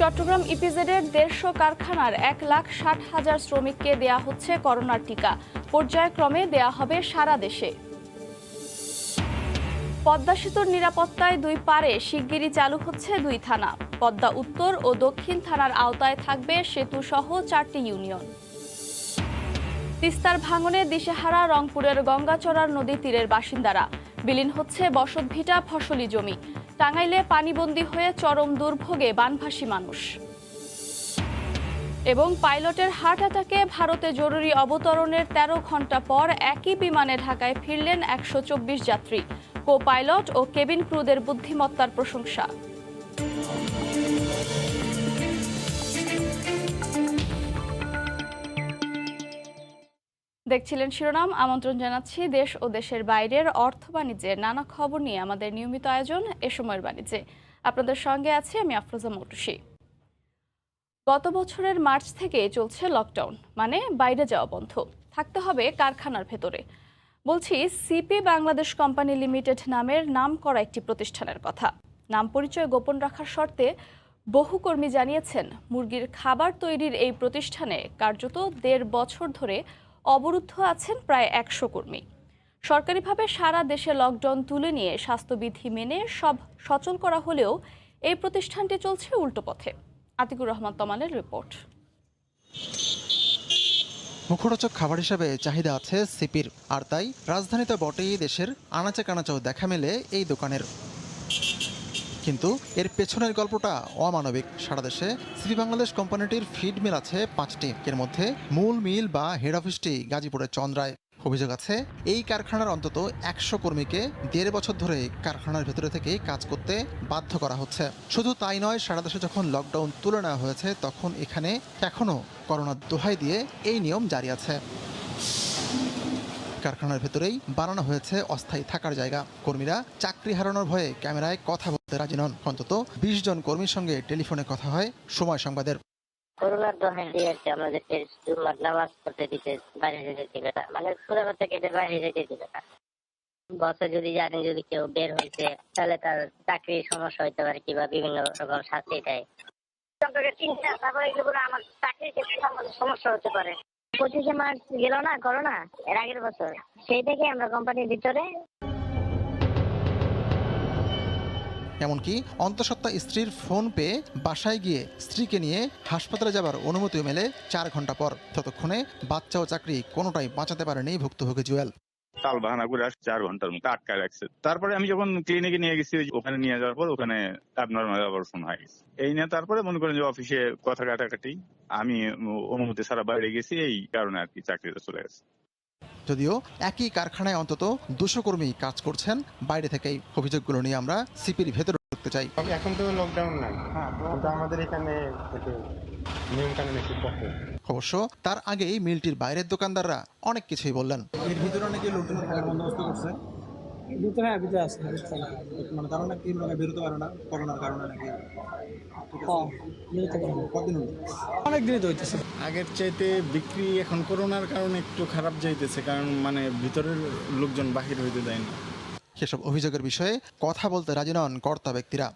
চট্টগ্রাম ইপিজেডের ১৫০ কারখানার ১,৬০,০০০ শ্রমিককে দেয়া হচ্ছে করোনার টিকা। পর্যায়ক্রমে দেয়া হবে সারা দেশে। পদ্মা সেতুর নিরাপত্তায় দুই পারে শিগগিরই চালু হচ্ছে দুই থানা। পদ্মা উত্তর ও দক্ষিণ থানার আওতায় থাকবে সেতু সহ ৪টি ইউনিয়ন। তিস্তার ভাঙনে দিশেহারা রংপুরের গঙ্গাচড়ার নদী তীরের বাসিন্দারা। বিলীন হচ্ছে বসতভিটা, ফসলি জমি। টাঙ্গাইলে পানিবন্দী হয়ে চরম দুর্ভোগে বানভাসী মানুষ। এবং পাইলটের হার্ট অ্যাটাকে ভারতে জরুরি অবতরণের ১৩ ঘণ্টা পর একই বিমানে ঢাকায় ফিরলেন ১২৪ যাত্রী। কো পাইলট ও কেবিন ক্রুদের বুদ্ধিমত্তার প্রশংসা। দেখছিলেন শিরোনাম। আমন্ত্রণ জানাচ্ছি দেশ ও দেশের বাইরের অর্থ বাণিজ্যের নানা খবর নিয়ে আমাদের নিয়মিত আয়োজন এ সময়ের বাণিজ্যে। আপনাদের সঙ্গে আছি আমি আফরোজা মৌটুসী। গত বছরের মার্চ থেকে চলছে লকডাউন, মানে বাইরে যাওয়া বন্ধ, থাকতে হবে কারখানার ভেতরে। বলছি সিপি বাংলাদেশ কোম্পানি লিমিটেড নামের নামকরা একটি প্রতিষ্ঠানের কথা। নাম পরিচয় গোপন রাখার শর্তে বহু কর্মী জানিয়েছেন, মুরগির খাবার তৈরির এই প্রতিষ্ঠানে কার্যত ১.৫ বছর ধরে অবরুদ্ধ আছেন প্রায় ১০০ কর্মী। সরকারিভাবে সারা দেশে লকডাউন তুলে নিয়ে স্বাস্থ্যবিধি মেনে সব সচল করা হলেও এই প্রতিষ্ঠানটি চলছে উল্টো পথে। আতিকুর রহমান তমালের রিপোর্ট। মুখরোচক খাবার হিসেবে চাহিদা আছে সিপির, আর তাই রাজধানীতে বটেই দেশের আনাচে কানাচেও দেখা মেলে এই দোকানের। কিন্তু এর পেছনের গল্পটা অমানবিক। সারা দেশে সিপি বাংলাদেশ কোম্পানিটির ফিড মিল আছে ৫টি, এর মধ্যে মূল মিল বা হেড অফিসটি গাজীপুরের চন্দ্রায়। অভিযোগ আছে এই কারখানার অন্তত ১০০ কর্মীকে ১.৫ বছর ধরে কারখানার ভেতরে থেকে কাজ করতে বাধ্য করা হচ্ছে। শুধু তাই নয়, সারা দেশে যখন লকডাউন তুলে নেওয়া হয়েছে তখন এখানে এখনও করোনার দোহাই দিয়ে এই নিয়ম জারি আছে। কারখানার ভেতরেই বানানো হয়েছে অস্থায়ী থাকার জায়গা। কর্মীরা চাকরি হারানোর ভয়ে ক্যামেরায় কথা বলতে রাজি নন। অন্তত ২০ জন কর্মীর সঙ্গে টেলিফোনে কথা হয় সময় সংবাদের। করোনার দোহাই দিয়েছে আমাদেরকে নামাজ পড়তে দিতে, বাইরে যেতে দিবে না, মানে কোরআন থেকে বাইরে যেতে দিবে না। বসে যদি জানেন যদি কেউ বের হয়েছে তাহলে তার চাকরির সমস্যা হইতে পারে কিংবা বিভিন্ন রকম শাস্তি দেয়। চিন্তা তারপরে আমার চাকরির ক্ষেত্রে আমাদের সমস্যা হতে পারে। ২৫শে মার্চ গেল না করোনা, এর আগের বছর, সেই থেকে আমরা কোম্পানির ভিতরে। এমনকি অন্তঃসত্ত্বা স্ত্রীর ফোন পেয়ে বাসায় গিয়ে স্ত্রীকে নিয়ে হাসপাতালে যাবার অনুমতিও মেলে ৪ ঘন্টা পর। ততক্ষণে বাচ্চা ও চাকরি কোনোটাই বাঁচাতে পারেনি ভুক্তভোগী জুয়েল। তাল বাহানা করে ৪ ঘন্টার মতো আটকায় রাখছে। তারপরে আমি যখন ক্লিনিকে নিয়ে গেছি, ওখানে নিয়ে যাওয়ার পর ওখানে অ্যাবনরমাল অপারেশন হয়ে গেছে। এই নিয়ে তারপরে মনে করেন যে অফিসে কথা কাটাকাটি, আমি অনুমতি ছাড়া বাইরে গেছি, এই কারণে আর কি চাকরিতে চলে গেছে। যদিও একই কারখানায় অন্তত ২০০ কর্মী কাজ করছেন বাইরে থেকেই। অভিযোগগুলো নিয়ে আমরা সিপির ভেতরে ঢুকতে চাই। এখন তো লকডাউন নাই, কিন্তু আমাদের এখানে নিয়ম কানুন একটু কঠোর। অবশ্য তার আগেই মিলটির বাইরের দোকানদাররা অনেক কিছুই বললেন। এর ভিতরে নাকি লোকজন থাকার বন্দোবস্ত করছে। ভিতরে আছে, মানে তারা নাকি বেরোতে পারে না করোনার কারণে নাকি। কতদিন অনেক দিনই তো হইতেছে। আগের চাইতে বিক্রি এখন করোনার কারণে একটু খারাপ যাইতেছে, কারণ মানে ভিতরের লোকজন বাহির হইতে দেয় না। সেসব অভিযোগের বিষয়ে কথা বলতে রাজি নন কর্তা ব্যক্তিরা।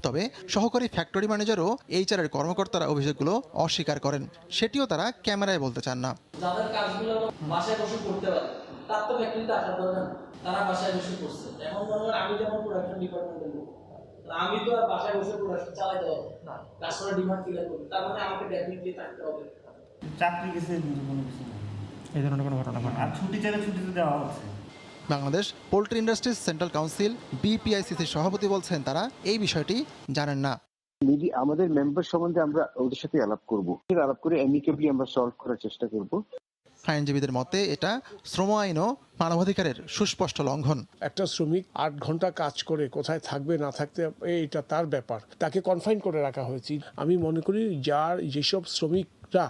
তবে সহকারী ফ্যাক্টরি ম্যানেজারও এইচআরের কর্মকর্তারা অভিযোগগুলো অস্বীকার করেন। সেটিও তারা ক্যামেরায় বলতে চান না। যাদের কাজগুলো বাসায় বসে করতে পারে তার তো ফ্যাক্টরিতে আসার দরকার, তারা বাসায় বসে করছে। এখন মনে হয় আমি যেমন প্রোডাকশন ডিপার্টমেন্টের লোক, আমি তো আর বাসায় বসে প্রোডাকশন চালাতে হবে না, কাস্টমার ডিমান্ড ক্লিয়ার করবে, তার মানে আমাকে ডেফিনেটলি থাকতে হবে। চাকরি গেছে কোনো কিছু না, এই ধরনের কোনো ঘটনা ঘটে। আর ছুটি চাইলে ছুটি তো দেওয়া হচ্ছে। Bangladesh poultry industries central council বিপিআইসিসির সভাপতি বলছেন, তারা এই বিষয়টি জানেন না। আমাদের মেম্বার সম্বন্ধে আমরা ওদের সাথে আলাপ করে অ্যামিকেবলি আমরা সলভ করার চেষ্টা করব। আইনজীবীদের মতে এটা শ্রম আইন ও মানবাধিকারের সুস্পষ্ট লঙ্ঘন। একটা শ্রমিক ৮ ঘন্টা কাজ করে কোথায় থাকবে না থাকতে এটা তার ব্যাপার, তাকে কনফাইন করে রাখা হয়েছে। আমি মনে করি যেসব শ্রমিকরা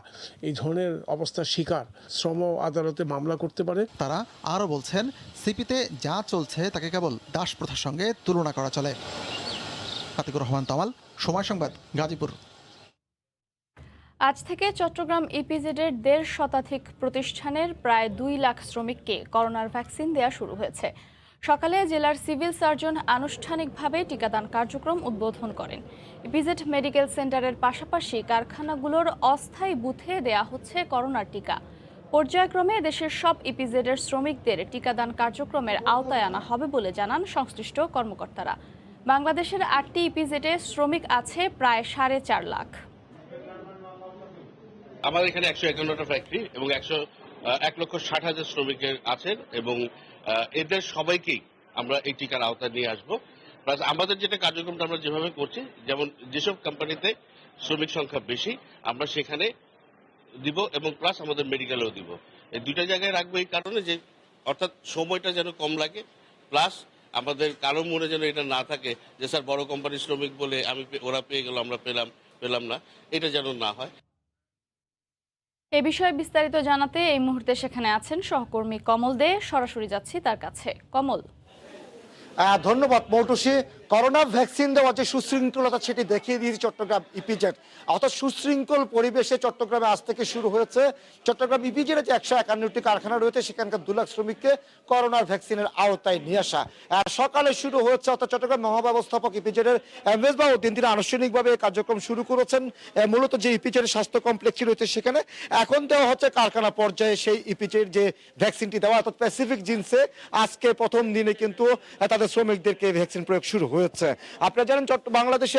এই ধরনের অবস্থার শিকার, শ্রম আদালতে মামলা করতে পারে। তারা আরও বলছেন, সিপিতে যা চলছে তাকে কেবল দাস প্রথার সঙ্গে তুলনা করা চলে। আতিকুর রহমান তমাল, সময় সংবাদ, গাজীপুর। আজ থেকে চট্টগ্রাম ইপিজেডের ১.৫ শতাধিক প্রতিষ্ঠানের প্রায় ২ লাখ শ্রমিককে করোনার ভ্যাকসিন দেওয়া শুরু হয়েছে। সকালে জেলার সিভিল সার্জন আনুষ্ঠানিকভাবে টিকাদান কার্যক্রম উদ্বোধন করেন। ইপিজেড মেডিকেল সেন্টারের পাশাপাশি কারখানাগুলোর অস্থায়ী বুথে দেয়া হচ্ছে করোনার টিকা। পর্যায়ক্রমে দেশের সব ইপিজেডের শ্রমিকদের টিকাদান কার্যক্রমের আওতায় আনা হবে বলে জানান সংশ্লিষ্ট কর্মকর্তারা। বাংলাদেশের 8টি ইপিজেডে শ্রমিক আছে প্রায় 4.5 লাখ। আমাদের এখানে 151টা ফ্যাক্টরি এবং 1,60,000 শ্রমিকের আছেন এবং এদের সবাইকেই আমরা এই টিকার আওতায় নিয়ে আসবো। প্লাস আমাদের যেটা কার্যক্রমটা আমরা যেভাবে করছি, যেমন যেসব কোম্পানিতে শ্রমিক সংখ্যা বেশি আমরা সেখানে দিব এবং প্লাস আমাদের মেডিকেলেও দিব। এই দুইটা জায়গায় রাখবো এই কারণে যে অর্থাৎ সময়টা যেন কম লাগে, প্লাস আমাদের কারো মনে যেন এটা না থাকে যে স্যার বড় কোম্পানির শ্রমিক বলে ওরা পেয়ে গেল আমরা পেলাম না, এটা যেন না হয়। এ বিষয়ে বিস্তারিত জানাতে এই মুহূর্তে সেখানে আছেন সহকর্মী কমল দে। সরাসরি যাচ্ছি তার কাছে। কমল। ধন্যবাদ মৌটুসী। করোনা ভ্যাকসিন দেওয়া যে সুশৃঙ্খলতা সেটি দেখিয়ে দিয়েছে চট্টগ্রাম ইপিজেড। অর্থাৎ সুশৃঙ্খল পরিবেশে চট্টগ্রামে আজ থেকে শুরু হয়েছে চট্টগ্রাম ইপিজেডে যে 151টি কারখানা রয়েছে সেখানকার 2 লাখ শ্রমিককে করোনার ভ্যাকসিনের আওতায় নিয়ে আসা। সকালে শুরু হয়েছে, অর্থাৎ চট্টগ্রাম মহাব্যবস্থাপক ইপিজেডের মেজবাউদ্দিন তিনি আনুষ্ঠানিকভাবে কার্যক্রম শুরু করেছেন। মূলত যে ইপিজেডের স্বাস্থ্য কমপ্লেক্সটি রয়েছে সেখানে এখন দেওয়া হচ্ছে কারখানা পর্যায়ে সেই ইপিজেড যে ভ্যাকসিনটি দেওয়া, অর্থাৎ প্যাসিফিক জিন্সে আজকে প্রথম দিনে কিন্তু তাদের শ্রমিকদেরকে ভ্যাকসিন প্রয়োগ শুরু হয়েছে। আপনারা জানেন বাংলাদেশে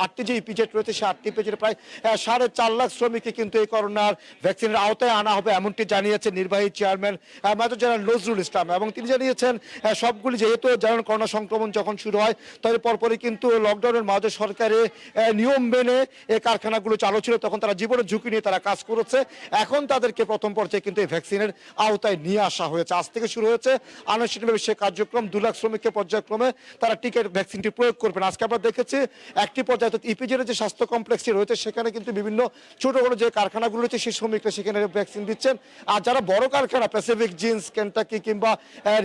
8টি যে ইপিজেড রয়েছে সেই 8টি ইপিজেডে প্রায় 4.5 লাখ শ্রমিককে কিন্তু এই করোনার ভ্যাকসিনের আওতায় আনা হবে এমনটি জানিয়েছেন নির্বাহী chairman major general Nazrul Islam. এবং তিনি জানিয়েছেন সবগুলি যেহেতু জানেন করোনা সংক্রমণ যখন শুরু হয় তবে পরপরই কিন্তু লকডাউনের মাঝে সরকারের নিয়ম মেনে এই কারখানাগুলো চালু ছিল, তখন তারা জীবনের ঝুঁকি নিয়ে তারা কাজ করেছে। এখন তাদেরকে প্রথম পর্যায়ে কিন্তু এই ভ্যাকসিনের আওতায় নিয়ে আসা হয়েছে। আজ থেকে শুরু হয়েছে আনুষ্ঠানিকভাবে সে কার্যক্রম। 2 লাখ শ্রমিককে পর্যায়ক্রমে তারা টিকেট ভ্যাকসিনটি প্রয়োগ করবেন। আজকে আমরা দেখেছি একটি পর্যায়ে ইপিজেড যে স্বাস্থ্য কমপ্লেক্সটি রয়েছে সেখানে কিন্তু বিভিন্ন ছোট বড় যে কারখানাগুলো রয়েছে সেই শ্রমিকরা সেখানে ভ্যাকসিন দিচ্ছেন। আর যারা বড় কারখানা প্যাসিফিক জিন্স, কেন্টাকি কিংবা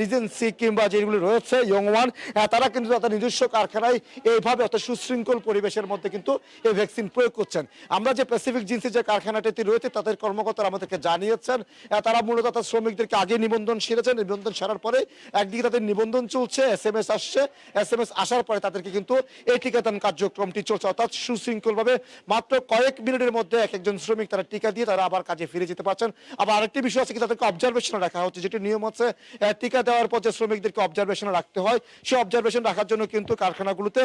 রিজেন্সি কিংবা যেগুলো রয়েছে ইয়ং ওয়ান, তারা কিন্তু তাদের নিজস্ব কারখানায় এইভাবে অত সুশৃঙ্খল পরিবেশের মধ্যে কিন্তু এই ভ্যাকসিন প্রয়োগ করছেন। আমরা যে প্যাসিফিক জিন্সের যে কারখানাটি রয়েছে তাদের কর্মকর্তারা আমাদেরকে জানিয়েছেন তারা মূলত তাদের শ্রমিকদেরকে আগে নিবন্ধন সেরেছেন। নিবন্ধন সারার পরে একদিকে তাদের নিবন্ধন চলছে, SMS আসছে, SMS আসার পরে তাদেরকে কিন্তু এই টিকাদান কার্যক্রমটি চলছে। অর্থাৎ সুশৃঙ্খলভাবে মাত্র কয়েক মিনিটের মধ্যে একজন শ্রমিক তারা টিকা দিয়ে তারা আবার কাজে ফিরে যেতে পারছেন। আবার আরেকটি বিষয় আছে কি তাদেরকে অবজারভেশনে রাখা হচ্ছে, যেটি নিয়ম আছে টিকা দেওয়ার পর যে শ্রমিকদেরকে অবজারভেশনে রাখতে হয় সেই অবজারভেশন রাখার জন্য কিন্তু কারখানাগুলোতে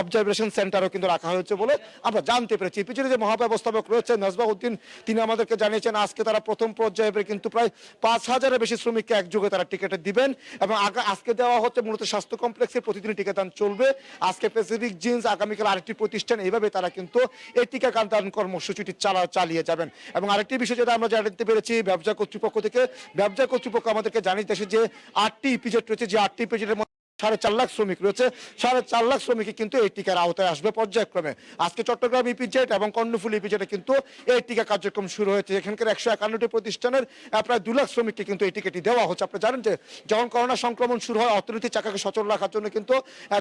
অবজারভেশন সেন্টারও কিন্তু রাখা হয়েছে বলে আমরা জানতে পেরেছি। পিছনে যে মহাব্যবস্থাপক রয়েছে মেজবাউদ্দিন তিনি আমাদেরকে জানিয়েছেন আজকে তারা প্রথম পর্যায়ে কিন্তু প্রায় 5,000-এর বেশি শ্রমিককে একযোগে তারা টিকাটা দিবেন এবং আজকে দেওয়া হচ্ছে মূলত স্বাস্থ্য কমপ্লেক্সে প্রতিদিন টিকাদান চলবে। আজকে প্যাসিফিক জিন্স, আগামীকাল আরেকটি প্রতিষ্ঠান, এইভাবে তারা কিন্তু এই টিকাদান কর্মসূচিটি চালিয়ে যাবেন। এবং আরেকটি বিষয় যেটা আমরা জানতে পেরেছি ব্যবসা কর্তৃপক্ষ থেকে, ব্যবসা কর্তৃপক্ষ আমাদেরকে জানিয়ে দেশে যে 8টি ইপিজেড রয়েছে, যে 8টি ইপিজেডের 4.5 লাখ শ্রমিক রয়েছে, 4.5 লাখ শ্রমিক কিন্তু এই টিকার আওতায় আসবে পর্যায়ক্রমে। আজকে চট্টগ্রাম ইপিজেড এবং কর্ণফুলী ইপিজেডে কিন্তু এই টিকা কার্যক্রম শুরু হয়েছে। এখানকার 151টি প্রতিষ্ঠানের প্রায় 2 লাখ শ্রমিককে কিন্তু এই টিকাটি দেওয়া হচ্ছে। আপনি জানেন যে যখন করোনা সংক্রমণ শুরু হয় অর্থনীতির চাকাকে সচল রাখার জন্য কিন্তু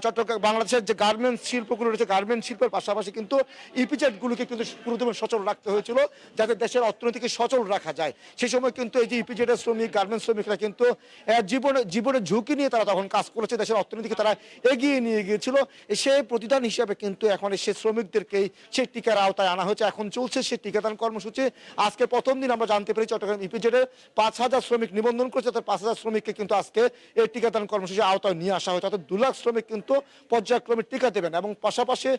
চট্টগ্রাম বাংলাদেশের যে গার্মেন্টস শিল্পগুলো রয়েছে গার্মেন্টস শিল্পের পাশাপাশি কিন্তু ইপিজেডগুলোকে কিন্তু পুরোদমে সচল রাখতে হয়েছিল যাতে দেশের অর্থনীতিকে সচল রাখা যায়। সেই সময় কিন্তু এই যে ইপিজেডের শ্রমিক, গার্মেন্টস শ্রমিকরা কিন্তু জীবনের ঝুঁকি নিয়ে তারা তখন কাজ করেছে, দেশের অর্থনীতিকে তারা এগিয়ে নিয়ে গিয়েছিল। সেই প্রতিদান হিসাবে কিন্তু এখন সেই শ্রমিকদেরকেই সেই টিকার আওতায় আনা হয়েছে। এখন চলছে সেই টিকাদান কর্মসূচি। আজকে প্রথম দিন আমরা জানতে পেরেছি চট্টগ্রাম ইপিজেডে 5,000 শ্রমিক নিবন্ধন করেছে, তাদের 5,000 শ্রমিককে কিন্তু আজকে এই টিকাদান কর্মসূচির আওতায় নিয়ে আসা হয়েছে। অর্থাৎ 2 লাখ শ্রমিক কিন্তু পর্যায়ক্রমে টিকা দেবেন এবং পাশাপাশি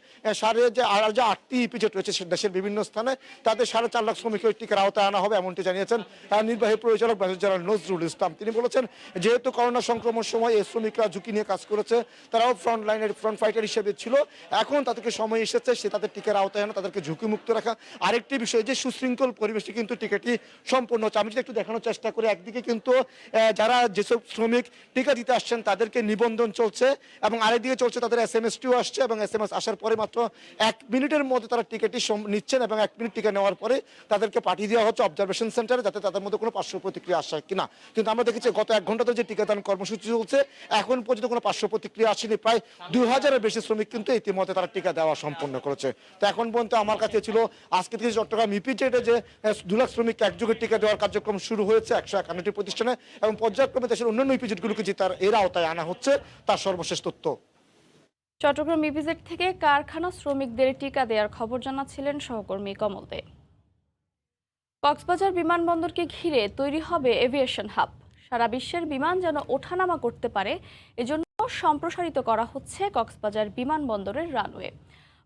যে 8টি ইপিজেড রয়েছে দেশের বিভিন্ন স্থানে তাদের 4.5 লাখ শ্রমিককে ওই টিকার আওতায় আনা হবে এমনটি জানিয়েছেন নির্বাহী পরিচালক মেজর জেনারেল নজরুল ইসলাম। তিনি বলেছেন যেহেতু করোনা সংক্রমণ সময় এই শ্রমিকরা ঝুঁকি নিয়ে কাজ করেছে, তারাও ফ্রন্ট ফাইটার হিসেবে ছিল, এখন তাদেরকে সময় এসেছে সে তাদের টিকার আওতায় আনা, তাদেরকে ঝুঁকিমুক্ত রাখা। আরেকটি বিষয় যে সুশৃঙ্খল পরিবেশে কিন্তু টিকাটি সম্পূর্ণ হচ্ছে। আমি যদি একটু দেখানোর চেষ্টা করি, একদিকে কিন্তু যারা যেসব শ্রমিক টিকা দিতে আসছেন তাদেরকে নিবন্ধন চলছে এবং আরেকদিকে চলছে তাদের SMS-টিও আসছে এবং SMS আসার পরে মাত্র 1 মিনিটের মধ্যে তারা টিকাটি নিচ্ছেন এবং 1 মিনিট টিকা নেওয়ার পরে তাদেরকে পাঠিয়ে দেওয়া হচ্ছে অবজারভেশন সেন্টারে যাতে তাদের মধ্যে কোনো পার্শ্ব প্রতিক্রিয়া আসে কিনা। কিন্তু আমরা দেখেছি গত 1 ঘন্টা ধরে যে টিকাদান কর্মসূচি চলছে এখন পর্যন্ত পর্যন্ত কোনো পার্শ্ব প্রতিক্রিয়া আসেনি। প্রায় 2000-এর বেশি শ্রমিক কিন্তু ইতিমধ্যে তারা টিকা দেওয়া সম্পন্ন করেছে। তো এখন পর্যন্ত আমার কাছে ছিল আজকে থেকে চট্টগ্রাম ইপিজেডে যে 2 লাখ শ্রমিক একযোগে টিকা দেওয়ার কার্যক্রম শুরু হয়েছে 151টি প্রতিষ্ঠানে, এবং পর্যায়ক্রমে দেশের অন্যান্য ইপিজেডগুলোকে যে তার এর আওতায় আনা হচ্ছে তার সর্বশেষ তথ্য। চট্টগ্রাম ইপিজেড থেকে কারখানা শ্রমিকদের টিকা দেওয়ার খবর জানাচ্ছিলেন সহকর্মী কমল দে। কক্সবাজার বিমানবন্দরকে ঘিরে তৈরি হবে এভিয়েশন হাব। সারা বিশ্বের বিমান যেন ওঠানামা করতে পারে এজন্য সম্প্রসারিত করা হচ্ছে কক্সবাজার বিমানবন্দরের রানওয়ে।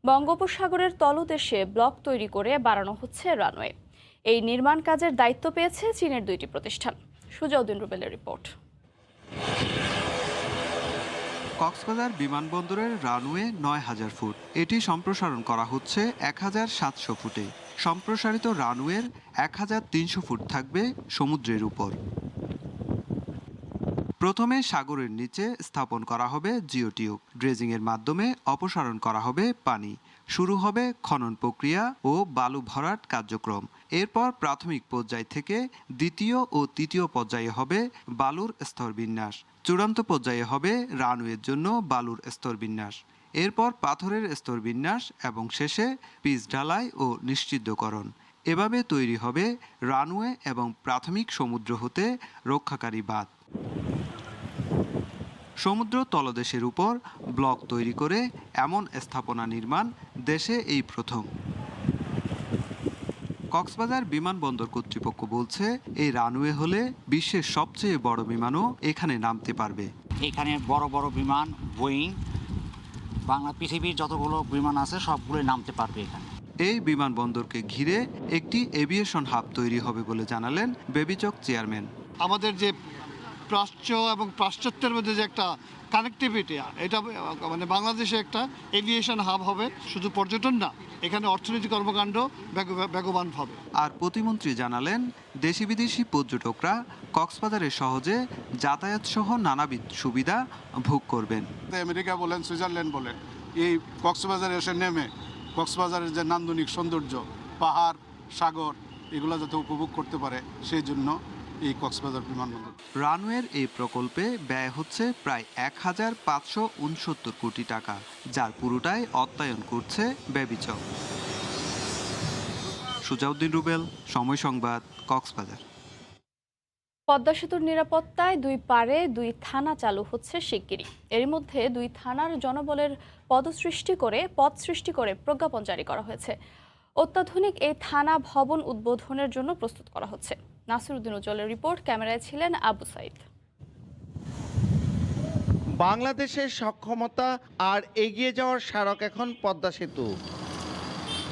বঙ্গোপসাগরের তলদেশে ব্লক তৈরি করে বাড়ানো হচ্ছে রানওয়ে। এই নির্মাণ কাজের দায়িত্ব পেয়েছে চীনের 2টি প্রতিষ্ঠান। সুজাউদ্দিন রুবেলের রিপোর্ট। কক্সবাজার বিমানবন্দরের রানওয়ে 9000 ফুট, এটি সম্প্রসারণ করা হচ্ছে 1700 ফুটে। সম্প্রসারিত রানওয়ের 1300 ফুট থাকবে সমুদ্রের উপর। প্রথমে সাগরের নিচে স্থাপন করা হবে জিওটিউব, ড্রেজিংয়ের মাধ্যমে অপসারণ করা হবে পানি। শুরু হবে খনন প্রক্রিয়া ও বালু ভরাট কার্যক্রম। এরপর প্রাথমিক পর্যায় থেকে দ্বিতীয় ও তৃতীয় পর্যায়ে হবে বালুর স্তরবিন্যাস। চূড়ান্ত পর্যায়ে হবে রানওয়ের জন্য বালুর স্তরবিন্যাস। এরপর পাথরের স্তরবিন্যাস এবং শেষে পিচ ঢালাই ও নিশ্চিদ্যকরণ। এভাবে তৈরি হবে রানওয়ে এবং প্রাথমিক সমুদ্র হতে রক্ষাকারী বাঁধ। সমুদ্র তলদেশের উপর ব্লক তৈরি করে এমন স্থাপনা নির্মাণ দেশে এই প্রথম। কক্সবাজার বিমানবন্দর কর্তৃপক্ষ বলছে, এই রানওয়ে হলে বিশ্বের সবচেয়ে বড় বিমানও এখানে নামতে পারবে। এখানে বড় বড় বিমান, বোয়িং, বাংলা পৃথিবীর যতগুলো বিমান আছে সবগুলোই নামতে পারবে এখানে। এই বিমানবন্দরকে ঘিরে একটি এভিয়েশন হাব তৈরি হবে বলে জানালেন বেবিচক চেয়ারম্যান। আমাদের যে প্রাচ্য এবং পাশ্চাত্যের মধ্যে যে একটা কানেক্টিভিটি, এটা মানে বাংলাদেশে একটা এভিয়েশন হাব হবে। শুধু পর্যটন না, এখানে অর্থনৈতিক কর্মকাণ্ড বেগবান হবে। আর প্রতিমন্ত্রী জানালেন, দেশি বিদেশি পর্যটকরা কক্সবাজারে সহজে যাতায়াত সহ নানাবিধ সুবিধা ভোগ করবেন। আমেরিকা বলেন, সুইজারল্যান্ড বলেন, এই কক্সবাজারে এসে নেমে কক্সবাজারের যে নান্দনিক সৌন্দর্য, পাহাড়, সাগর, এগুলো যাতে উপভোগ করতে পারে সেই জন্য এই কক্সবাজার বিমানবন্দর। রানওয়ের এই প্রকল্পে ব্যয় হচ্ছে প্রায় 1569 কোটি টাকা, যার পুরোটাই অর্থায়ন করছে বেবিচক। সুজাউদ্দিন রুবেল, সময় সংবাদ, কক্সবাজার। পদ্মা সেতুর নিরাপত্তায় 2 পারে 2 থানা চালু হচ্ছে শিগগিরই। এর মধ্যে 2 থানার জনবলের পদ সৃষ্টি করে প্রজ্ঞাপন জারি করা হয়েছে। অত্যাধুনিক এই থানা ভবন উদ্বোধনের জন্য প্রস্তুত করা হচ্ছে। নাসিরউদ্দিন উজ্জ্বলের রিপোর্ট, ক্যামেরায় ছিলেন আবু সাইদ। বাংলাদেশের সক্ষমতা আর এগিয়ে যাওয়ার স্মারক এখন পদ্মা সেতু।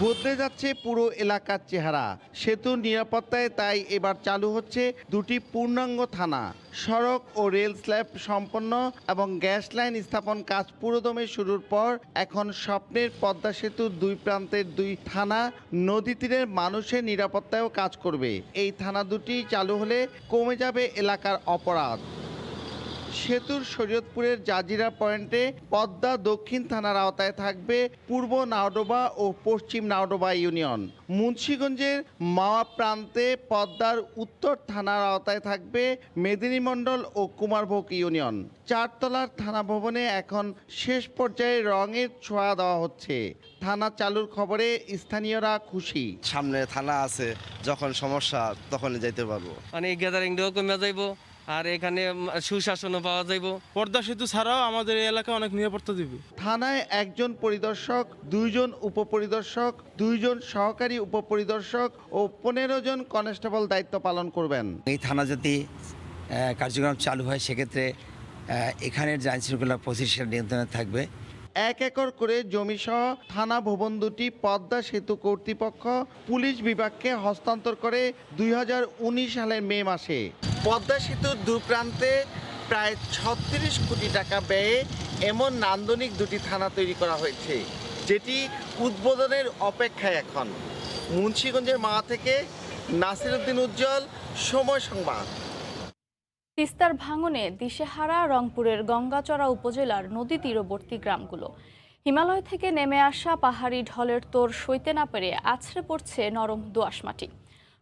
বদলে যাচ্ছে পুরো এলাকার চেহারা। সেতুর নিরাপত্তায় তাই এবার চালু হচ্ছে 2টি পূর্ণাঙ্গ থানা। সড়ক ও রেল স্ল্যাব সম্পন্ন এবং গ্যাস লাইন স্থাপন কাজ পুরোদমে শুরুর পর এখন স্বপ্নের পদ্মা সেতুর 2 প্রান্তের 2 থানা নদী তীরের মানুষের নিরাপত্তায়ও কাজ করবে। এই থানা দুটি চালু হলে কমে যাবে এলাকার অপরাধ। সেতুর শরীয়তপুরের জাজিরা পয়েন্টে পদ্মা দক্ষিণ থানার আওতায় থাকবে পূর্ব নাওডোবা ও পশ্চিম নাওডোবা ইউনিয়ন। মুন্সিগঞ্জের মাওয়া প্রান্তে পদ্মার উত্তর থানার আওতায় থাকবে মেদিনীমণ্ডল ও কুমারভোগ ইউনিয়ন। 4 তলার থানা ভবনে এখন শেষ পর্যায়ে রঙের ছোঁয়া দেওয়া হচ্ছে। থানা চালুর খবরে স্থানীয়রা খুশি। সামনে থানা আছে, যখন সমস্যা তখন যাইতে পারবো। মানে গ্যাদারিংটাও কমে যাইব, আর এখানে সুশাসনও পাওয়া যাইব। পদ্মা সেতু ছাড়াও আমাদের এই এলাকা অনেক নিরাপত্তা দিবে। থানায় 1 জন পরিদর্শক, 2 জন উপপরিদর্শক, 2 জন সহকারী উপপরিদর্শক ও 15 জন কনস্টেবল দায়িত্ব পালন করবেন। এই থানা যদি কার্যক্রম চালু হয় সেক্ষেত্রে এখানের যে আইনশৃঙ্খলা পরিস্থিতি নিয়ন্ত্রণে থাকবে। 1 একর করে জমিসহ থানা ভবন দুটি পদ্মা সেতু কর্তৃপক্ষ পুলিশ বিভাগকে হস্তান্তর করে 2019 সালের মে মাসে। পদ্মা সেতুর 2 প্রান্তে প্রায় 36 কোটি টাকা ব্যয়ে এমন নান্দনিক 2টি থানা তৈরি করা হয়েছে, যেটি উদ্বোধনের অপেক্ষায় এখন। মুন্সিগঞ্জের মাওয়া থেকে নাসিরউদ্দিন উজ্জ্বল, সময় সংবাদ। তিস্তার ভাঙনে দিশেহারা রংপুরের গঙ্গাচড়া উপজেলার নদী তীরবর্তী গ্রামগুলো। হিমালয় থেকে নেমে আসা পাহাড়ি ঢলের তোড় সইতে না পেরে আছড়ে পড়ছে নরম দোআঁশ মাটি।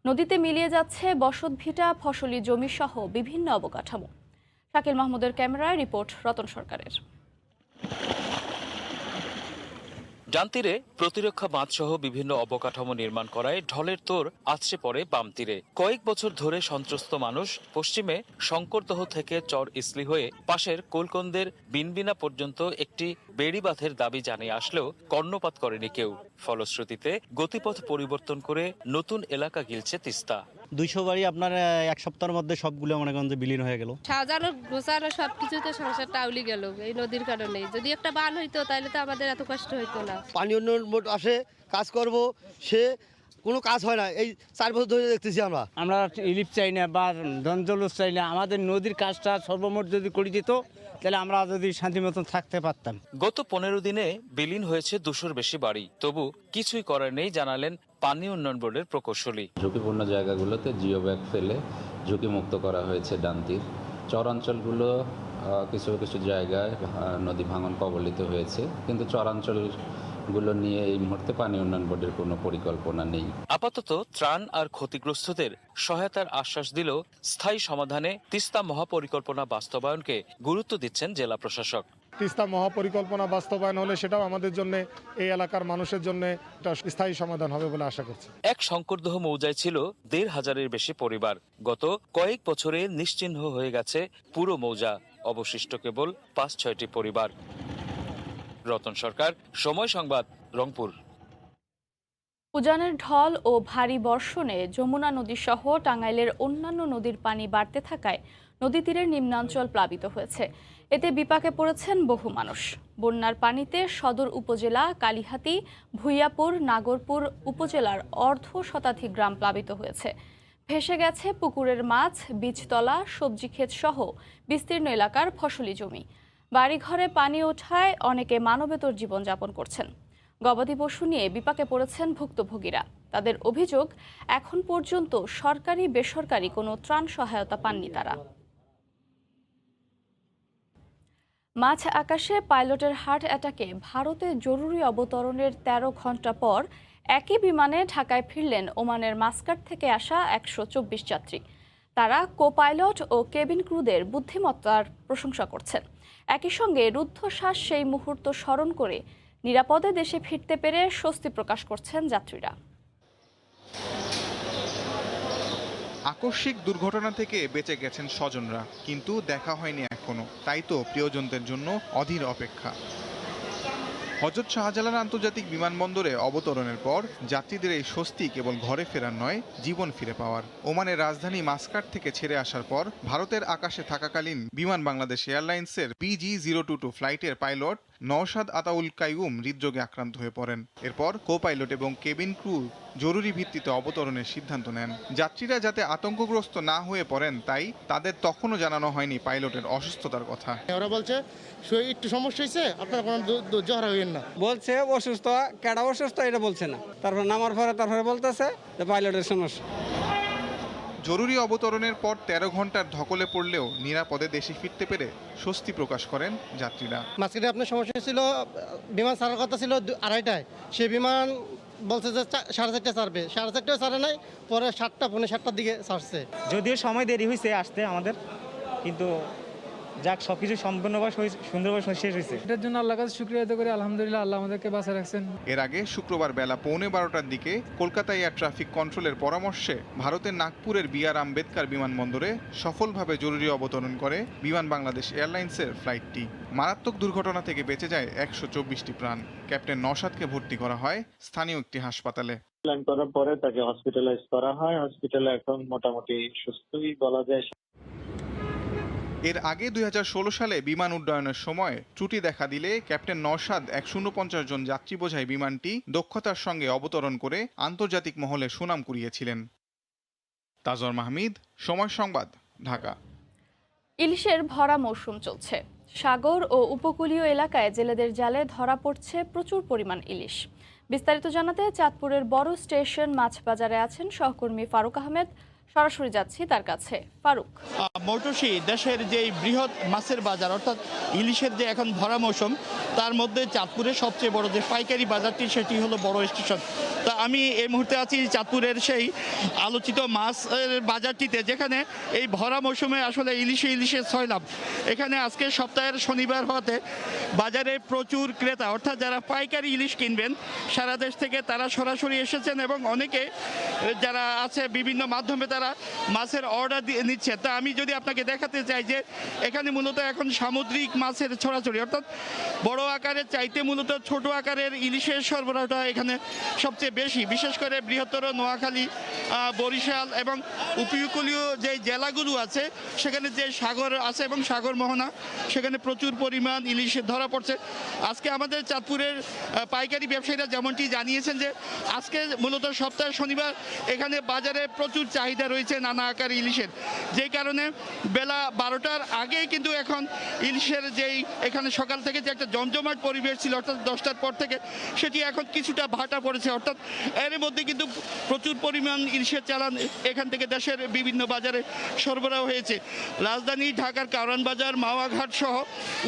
নদীতে মিলিয়ে যাচ্ছে বসতভিটা, ফসলি জমি সহ বিভিন্ন অবকাঠামো। শাকিল মাহমুদের ক্যামেরায় রিপোর্ট রতন সরকারের। ডান তীরে প্রতিরক্ষা বাঁধ সহ বিভিন্ন অবকাঠামো নির্মাণ করায় ঢলের তোড় আছড়ে পড়ে বাম তীরে। কয়েক বছর ধরে সন্ত্রস্ত মানুষ পশ্চিমে শঙ্করদহ থেকে চর ইসলি হয়ে পাশের কোলকন্দের বিনবিনা পর্যন্ত একটি বেড়িবাঁধের দাবি জানিয়ে আসলেও কর্ণপাত করেনি কেউ। ফলশ্রুতিতে গতিপথ পরিবর্তন করে নতুন এলাকা গিলছে তিস্তা। 200 বাড়ি আপনার এক সপ্তাহের মধ্যে সবগুলো মনে করেন যে বিলীন হয়ে গেল। সাজানো গোছানো সবকিছুতে সংসারটা আউলি গেল এই নদীর কারণে। যদি একটা বান হইতো তাহলে তো আমাদের এত কষ্ট হইতো না। পানি উন্নয়ন বোর্ড আসে, কাজ করব, সে কোনো কাজ হয় না। এই 4 বছর ধরে দেখতেছি আমরা রিলিফ চাই না বা ধনজলুস চাই না, আমাদের নদীর কাজটা সর্বমোট যদি করে দিত তাহলে আমরা যদি শান্তি মতন থাকতে পারতাম। গত 15 দিনে বিলীন হয়েছে 200-র বেশি বাড়ি, তবু কিছুই করার নেই জানালেন পানি উন্নয়ন বোর্ডের প্রকৌশলী। ঝুঁকিপূর্ণ জায়গাগুলোতে জিও ব্যাগ ফেলে ঝুঁকিমুক্ত করা হয়েছে ডান তীর। চরাঞ্চলগুলো কিছু কিছু জায়গায় নদী ভাঙন কবলিত হয়েছে, কিন্তু চরাঞ্চলগুলো নিয়ে এই মুহূর্তে পানি উন্নয়ন বোর্ডের কোনো পরিকল্পনা নেই। আপাতত ত্রাণ আর ক্ষতিগ্রস্তদের সহায়তার আশ্বাস দিলেও স্থায়ী সমাধানে তিস্তা মহাপরিকল্পনা বাস্তবায়নকে গুরুত্ব দিচ্ছেন জেলা প্রশাসক। তিস্তা মহাপরিকল্পনা বাস্তবায়ন হলে সেটাও আমাদের জন্য, এই এলাকার মানুষের জন্য একটা স্থায়ী সমাধান হবে বলে আশা করছি। এক শঙ্করদহ মৌজায় ছিল 1,500-এর বেশি পরিবার। গত কয়েক বছরে নিশ্চিহ্ন হয়ে গেছে পুরো মৌজা, অবশিষ্ট কেবল 5-6টি পরিবার। রতন সরকার, সময় সংবাদ, রংপুর। উজানের ঢল ও ভারী বর্ষণে যমুনা নদী সহ টাঙ্গাইলের অন্যান্য নদীর পানি বাড়তে থাকায় নদী তীরের নিম্নাঞ্চল প্লাবিত হয়েছে। এতে বিপাকে পড়েছেন বহু মানুষ। বন্যার পানিতে সদর উপজেলা, কালিহাতী, ভুইয়াপুর, নাগরপুর উপজেলার অর্ধশতাধিক গ্রাম প্লাবিত হয়েছে। ভেসে গেছে পুকুরের মাছ, বীজতলা, সবজি ক্ষেত সহ বিস্তীর্ণ এলাকার ফসলি জমি। বাড়িঘরে পানি ওঠায় অনেকে মানবেতর জীবনযাপন করছেন। গবাদি পশু নিয়ে বিপাকে পড়েছেন ভুক্তভোগীরা। তাদের অভিযোগ, এখন পর্যন্ত সরকারি বেসরকারি কোনো ত্রাণ সহায়তা পাননি তারা। মাঝ আকাশে পাইলটের হার্ট অ্যাটাকে ভারতে জরুরি অবতরণের 13 ঘন্টা পর একই বিমানে ঢাকায় ফিরলেন ওমানের মাস্কাট থেকে আসা 124 যাত্রী। তারা কো পাইলট ও কেবিন ক্রুদের বুদ্ধিমত্তার প্রশংসা করছেন। একই সঙ্গে রুদ্ধশ্বাস সেই মুহূর্ত স্মরণ করে নিরাপদে দেশে ফিরতে পেরে স্বস্তি প্রকাশ করছেন যাত্রীরা। আকস্মিক দুর্ঘটনা থেকে বেঁচে গেছেন স্বজনরা, কিন্তু দেখা হয়নি এখনো। তাই তো প্রিয়জনদের জন্য অধীর অপেক্ষা। হযরত শাহজালাল আন্তর্জাতিক বিমানবন্দরে অবতরণের পর যাত্রীদের এই স্বস্তি কেবল ঘরে ফেরার নয়, জীবন ফিরে পাওয়ার। ওমানের রাজধানী মাস্কাট থেকে ছেড়ে আসার পর ভারতের আকাশে থাকাকালীন বিমান বাংলাদেশ এয়ারলাইন্সের PG022 ফ্লাইটের পাইলট নওশাদ আতাউল কাইয়ুম হৃদরোগে আক্রান্ত হয়ে পড়েন। এরপর কো পাইলট এবং কেবিন ক্রু জরুরি ভিত্তিতে অবতরণের সিদ্ধান্ত নেন। যাত্রীরা যাতে আতঙ্কগ্রস্ত না হয়ে পড়েন, তাই তাদের তখনও জানানো হয়নি পাইলটের অসুস্থতার কথা। ওরা বলছে একটু সমস্যা হয়েছে, আপনারা কোনো জ্বর হইেন না বলছে। অসুস্থ কেডা অসুস্থ এটা বলছে না, তারপর নামার পরে তারপরে বলতেছে যে পাইলটের সমস্যা। জরুরি অবতরণের পর 13 ঘন্টার ধকলে পড়লেও নিরাপদে দেশে ফিরতে পেরে স্বস্তি প্রকাশ করেন যাত্রীরা। মাঝখানে আপনার সমস্যা ছিল, বিমান ছাড়ার কথা ছিল 2:30টায়, সে বিমান বলছে যে 4:30টায় ছাড়বে, 4:30টায় ছাড়ে নাই, পরে 7টা পৌনে 7টার দিকে ছাড়ছে। যদিও সময় দেরি হয়েছে আসতে আমাদের, কিন্তু যাক সবকিছু সম্পূর্ণভাবে সুন্দরভাবে শেষ হয়েছে। এটার জন্য আল্লাহর কাছে শুকরিয়া আদায় করি, আলহামদুলিল্লাহ আল্লাহ আমাদেরকে বাঁচিয়ে রাখছেন। এর আগে শুক্রবার বেলা 11:15টার দিকে কলকাতা এয়ার ট্রাফিক কন্ট্রোলের পরামর্শে ভারতের নাগপুরের BR আম্বেদকর বিমানবন্দরে সফলভাবে জরুরি অবতরণ করে বিমান বাংলাদেশ এয়ারলাইন্সের ফ্লাইটটি। মারাত্মক দুর্ঘটনা থেকে বেঁচে যায় 124টি প্রাণ। ক্যাপ্টেন নওশাদকে ভর্তি করা হয় স্থানীয় একটি হাসপাতালে। ল্যান্ড করার পরে তাকে হসপিটালাইজ করা হয়। হসপিটালে এখন মোটামুটি সুস্থই বলা যায়। এর আগে 2016 সালে বিমান উড্ডয়নের সময় ত্রুটি দেখা দিলে ক্যাপ্টেন নওশাদ 150 জন যাত্রী বোঝাই বিমানটি দক্ষতার সঙ্গে অবতরণ করে আন্তর্জাতিক মহলে সুনাম কুড়িয়েছিলেন। তাজর মাহমিদ, সময় সংবাদ, ঢাকা। ইলিশের ভরা মৌসুম চলছে। সাগর ও উপকূলীয় এলাকায় জেলেদের জালে ধরা পড়ছে প্রচুর পরিমাণ ইলিশ। বিস্তারিত জানাতে চাঁদপুরের বড় স্টেশন মাছ বাজারে আছেন সহকর্মী ফারুক আহমেদ। সরাসরি যাচ্ছি তার কাছে। ফারুক। মৌটুসী দেশের যে বৃহৎ মাছের বাজার অর্থাৎ ইলিশের যে এখন ভরা মৌসুম, তার মধ্যে চাঁদপুরের সবচেয়ে বড় যে পাইকারি বাজারটি সেটি হলো বড় স্টেশন। তা আমি এই মুহূর্তে আছি চাঁদপুরের সেই আলোচিত মাছের বাজারটিতে, যেখানে এই ভরা মৌসুমে আসলে ইলিশে ছয়লাভ। এখানে আজকে সপ্তাহের শনিবার হতে বাজারে প্রচুর ক্রেতা, অর্থাৎ যারা পাইকারি ইলিশ কিনবেন সারা দেশ থেকে তারা সরাসরি এসেছেন এবং অনেকে যারা আছে বিভিন্ন মাধ্যমে তারা মাছের অর্ডার দিয়ে নিচ্ছে। তা আমি যদি আপনাকে দেখাতে চাই যে এখানে মূলত এখন সামুদ্রিক মাছের ছড়াছড়ি, অর্থাৎ বড় আকারের চাইতে মূলত ছোট আকারের ইলিশের সরবরাহটা এখানে সবচেয়ে বেশি, বিশেষ করে বৃহত্তর নোয়াখালী, বরিশাল এবং উপকূলীয় যে জেলাগুলো আছে সেখানে যে সাগর আছে এবং সাগর মোহনা, সেখানে প্রচুর পরিমাণ ইলিশ ধরা পড়ছে। আজকে আমাদের চাঁদপুরের পাইকারি ব্যবসায়ীরা যেমনটি জানিয়েছেন যে আজকে মূলত সপ্তাহের শনিবার এখানে বাজারে প্রচুর চাহিদা রয়েছে নানা আকার ইলিশের, যে কারণে বেলা 12টার আগেই কিন্তু এখন ইলিশের যেই এখানে সকাল থেকে যে একটা জমজমাট পরিবেশ ছিল অর্থাৎ 10টার পর থেকে, সেটি এখন কিছুটা ভাটা পড়েছে। অর্থাৎ এর মধ্যে কিন্তু প্রচুর পরিমাণ ইলিশের চালান এখান থেকে দেশের বিভিন্ন বাজারে সরবরাহ হয়েছে। রাজধানী ঢাকার কারওয়ান বাজার, মাওয়াঘাট সহ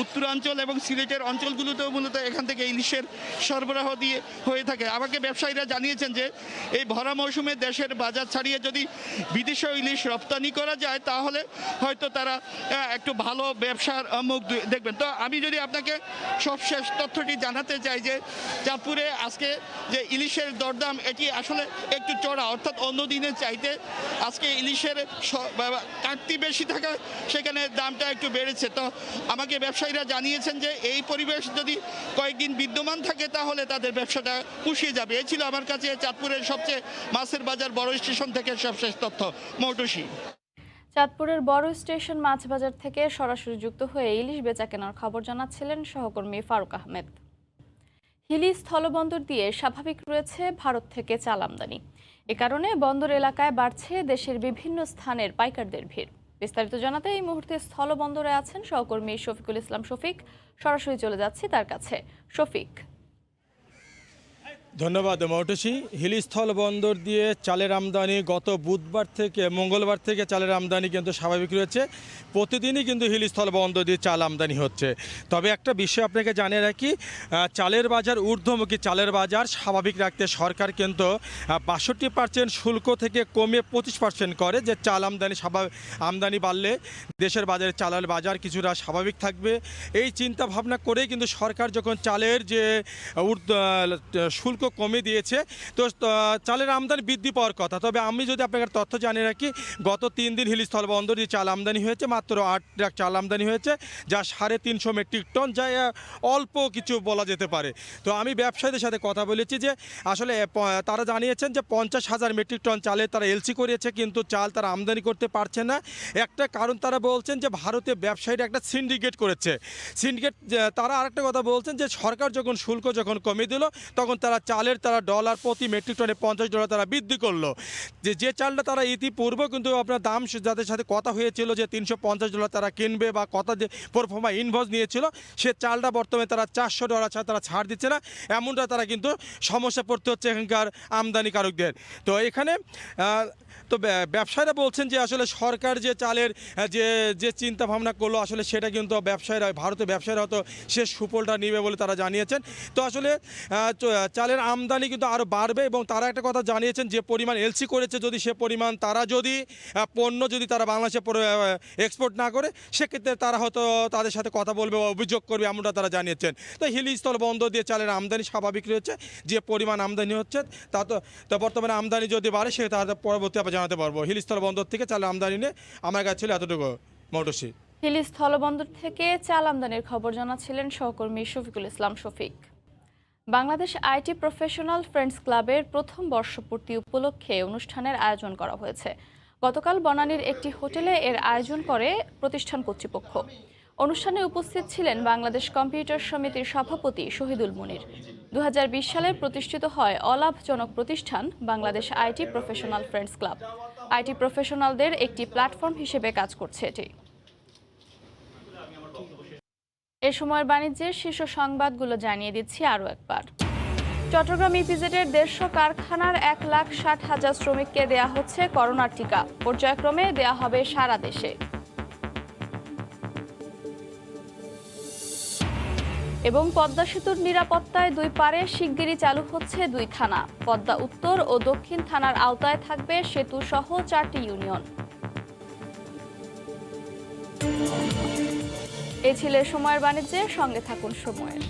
উত্তরাঞ্চল এবং সিলেটের অঞ্চলগুলোতেও মূলত এখান থেকে ইলিশের সরবরাহ দিয়ে হয়ে থাকে। আমাকে ব্যবসায়ীরা জানিয়েছেন যে এই ভরা মৌসুমে দেশের বাজার ছাড়িয়ে যদি বিদেশে ইলিশ রপ্তানি করা যায় তাহলে হয়তো তারা একটু ভালো ব্যবসার মুখ দেখবেন। তো আমি যদি আপনাকে সবশেষ তথ্যটি জানাতে চাই যে চাঁদপুরে আজকে যে ইলিশের দরদাম এটি আসলে একটু চড়া, অর্থাৎ অন্য দিনের চাইতে আজকে ইলিশের কাটতি বেশি থাকা সেখানে দামটা একটু বেড়েছে। তো আমাকে ব্যবসায়ীরা জানিয়েছেন যে এই পরিবেশ যদি কয়েকদিন বিদ্যমান থাকে তাহলে তাদের ব্যবসাটা পুষিয়ে যাবে। এই ছিল আমার কাছে চাঁদপুরের সবচেয়ে মাছের বাজার বড় স্টেশন থেকে সবশেষ তথ্য। মৌটুসী। চাঁদপুরের বড় স্টেশন মাছ বাজার থেকে সরাসরি যুক্ত হয়ে ইলিশ বেচা কেনার খবর জানাচ্ছিলেন সহকর্মী ফারুক আহমেদ। হিলি স্থলবন্দর দিয়ে স্বাভাবিক রয়েছে ভারত থেকে চাল আমদানি। এ কারণে বন্দর এলাকায় বাড়ছে দেশের বিভিন্ন স্থানের পাইকারদের ভিড়। বিস্তারিত জানাতে এই মুহূর্তে স্থলবন্দরে আছেন সহকর্মী শফিকুল ইসলাম শফিক। সরাসরি চলে যাচ্ছি তার কাছে। শফিক। ধন্যবাদ মৌটুসী। হিলি স্থল বন্দর দিয়ে চালের আমদানি গত বুধবার থেকে মঙ্গলবার থেকে চালের আমদানি কিন্তু স্বাভাবিক রয়েছে। প্রতিদিনই কিন্তু হিলি স্থল বন্দর দিয়ে চাল আমদানি হচ্ছে। তবে একটা বিষয় আপনাকে জানিয়ে রাখি, চালের বাজার ঊর্ধ্বমুখী চালের বাজার স্বাভাবিক রাখতে সরকার কিন্তু ৬২% শুল্ক থেকে কমে 25% করে, যে চাল আমদানি বাড়লে দেশের বাজারে চালের বাজার কিছুটা স্বাভাবিক থাকবে। এই চিন্তা ভাবনা করেই কিন্তু সরকার যখন চালের যে শুল্ক কমে দিয়েছে, তো চালের আমদানি বৃদ্ধি পাওয়ার কথা। তবে আমি যদি আপনাকে তথ্য জানিয়ে রাখি, গত 3 দিন হিলি স্থল বন্দর দিয়ে চাল আমদানি হয়েছে, মাত্র 8 ট্রাক চাল আমদানি হয়েছে, যা 350 মেট্রিক টন, যা অল্প কিছু বলা যেতে পারে। তো আমি ব্যবসায়ীদের সাথে কথা বলেছি যে আসলে তারা জানিয়েছেন যে 50,000 মেট্রিক টন চালে তারা এলসি করিয়েছে, কিন্তু চাল তারা আমদানি করতে পারছে না। একটা কারণ তারা বলছেন যে ভারতে ব্যবসায়ীরা একটা সিন্ডিকেট করেছে। তারা আরেকটা কথা বলছেন যে সরকার যখন শুল্ক কমে দিল, তখন তারা চালের ডলার প্রতি মেট্রিক টনে $50 তারা বৃদ্ধি করলো। যে চালটা তারা ইতিপূর্বে কিন্তু আপনার দাম যাদের সাথে কথা হয়েছিল যে $350 তারা কিনবে বা কথা যে প্রোফর্মা ইনভয়েস নিয়েছিল, সে চালটা বর্তমানে তারা $400 ছাড়া তারা ছাড় দিচ্ছে না। এমনটা তারা কিন্তু সমস্যা পড়তে হচ্ছে এখানকার আমদানিকারকদের। তো এখানে তো ব্যবসায়ীরা বলছেন যে আসলে সরকার যে চালের যে চিন্তা ভাবনা করলো, আসলে সেটা কিন্তু ভারতের ব্যবসায়ীরা হয়তো সে সুফলটা নেবে বলে তারা জানিয়েছেন। তো আসলে চালের আমদানি কিন্তু আরও বাড়বে এবং তারা একটা কথা জানিয়েছেন, যে পরিমাণ এলসি করেছে যদি সে পরিমাণ তারা যদি পণ্য তারা বাংলাদেশে এক্সপোর্ট না করে, সেক্ষেত্রে তারা হয়তো তাদের সাথে কথা বলবে বা অভিযোগ করবে, এমনটা তারা জানিয়েছেন। তো হিলি স্থল বন্দর দিয়ে চালের আমদানি স্বাভাবিক রয়েছে, যে পরিমাণ আমদানি হচ্ছে তা তো বর্তমানে আমদানি যদি বাড়ে সে তাদের পরবর্তী জানাতে পারবো। হিলি স্থল বন্দর থেকে চালের আমদানি নিয়ে আমার কাছে ছিল এতটুকু। মৌটুসী। হিলি স্থলবন্দর থেকে চাল আমদানির খবর জানাচ্ছিলেন সহকর্মী Shafiqul Islam Shafiq. Bangladesh IT professional friends ক্লাবের প্রথম বর্ষপূর্তি উপলক্ষে অনুষ্ঠানের আয়োজন করা হয়েছে। গতকাল বনানীর একটি হোটেলে এর আয়োজন করে প্রতিষ্ঠান কর্তৃপক্ষ। অনুষ্ঠানে উপস্থিত ছিলেন বাংলাদেশ কম্পিউটার সমিতির সভাপতি শহীদুল মুনির। 2020 সালে প্রতিষ্ঠিত হয় অলাভজনক প্রতিষ্ঠান Bangladesh IT professional friends club. IT প্রফেশনালদের একটি প্ল্যাটফর্ম হিসেবে কাজ করছে এটি। এ সময়ের বাণিজ্যের শীর্ষ সংবাদগুলো জানিয়ে দিচ্ছি আরও একবার। চট্টগ্রাম ইপিজেডের 150 কারখানার 1,60,000 শ্রমিককে দেয়া হচ্ছে করোনার টিকা। পর্যায়ক্রমে দেয়া হবে সারা দেশে। এবং পদ্মা সেতুর নিরাপত্তায় 2 পারে শিগগিরই চালু হচ্ছে 2 থানা। পদ্মা উত্তর ও দক্ষিণ থানার আওতায় থাকবে সেতু সহ 4টি ইউনিয়ন। এই ছিল সময়ের বাণিজ্যে, সঙ্গে থাকুন সময়ের।